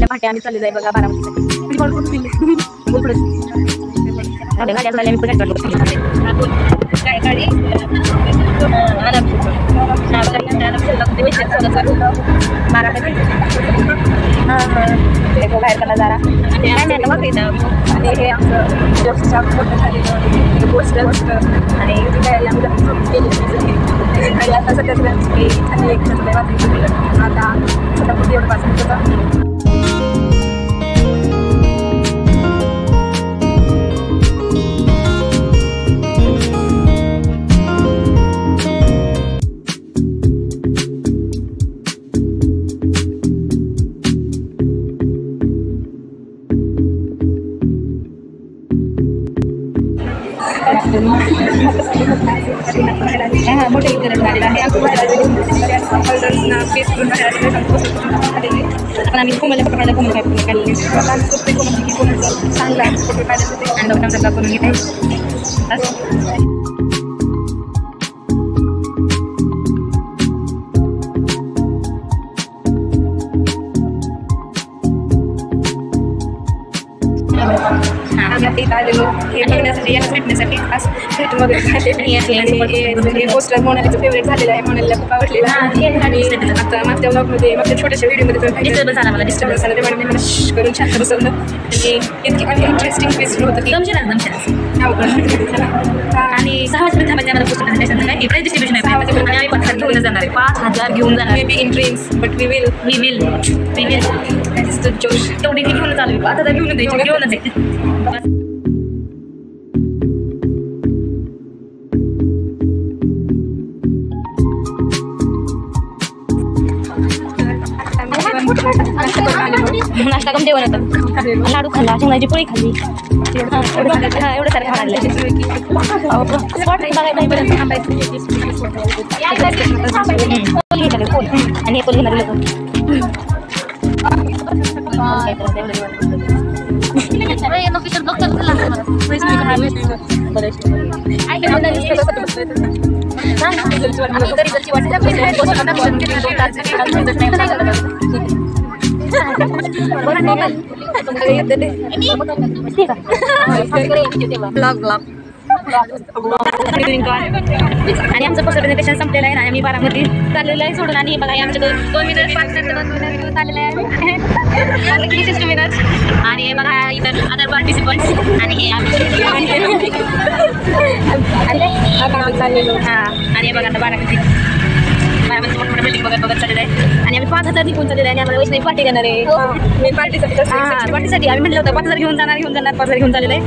उठल्या पाठी आम्ही चालले जाय बघा बारामतीसाठी गाडी असल्या मी पुण्यात बाहेर करा जरा आणि हे आमचं पोस्टर आणि आता सध्या आता सध्या कुठे एवढं पासून होतं. मोठे वितरण झालेलं आहे पण आम्ही कोणाला पकडला कोण काय पूर्ण काढले चांगला फोटो काढायचं ते आणि सगळं करून घेते आलेलो हे बघण्यासाठी याला भेटण्यासाठी खास भेटून वगैरे पोस्टर मोनालीचं फेवरेट झालेलं आहे. मोनालीला खूप आवडलेलं आणि आता मागच्या ब्लॉगमध्ये मागच्या छोट्याशा व्हिडिओमध्ये डिस्टर्बन्स झाला मला डिस्टर्बन्स झाला त्यामुळे मी मला करून शांत बसवलं आणि इतकी आणि इंटरेस्टिंग फेस होतं की आणि 6 वाजेपर्यंत थांबायचं आम्हाला पोस्टर प्रेझेंटेशन काय प्राइस डिस्ट्रीब्युशन आहे आणि आम्ही 5,000 घेऊन जाणार आहे 5,000 घेऊन जाणार maybe in dreams but we will जोश तेवढी घेऊन चालू 5,000 घेऊन द्यायची घेऊनच आहे. नाश्ता कम जेवण होतं लाडू खाल्ला शेंगाची पोळी खाल्ली एवढं सारं खाल्लं आणि पोल घेणारे आणि आमचं पोस्टर प्रेझेंटेशन संपलेलं आहे आणि आम्ही बारामती चाललेलं आहे सोडून आणि बघा आमच्या 2 मिनिट 5 मिनिट चाललेलं आहे आणि बघा इतर अदर पार्टिसिपंट्स आणि हे चाललेलो आणि बघा आता बारामती मोठमोठ्या बिल्डिंग बघत चाललेलं आहे आणि आम्ही 5,000 निघून चाललेलं आहे आणि आम्हाला वैष्णवी पार्टी घेणार आहे. पार्टीसाठी आम्ही म्हटलं होतं 5,000 घेऊन जाणार 5,000 घेऊन चाललेलं आहे.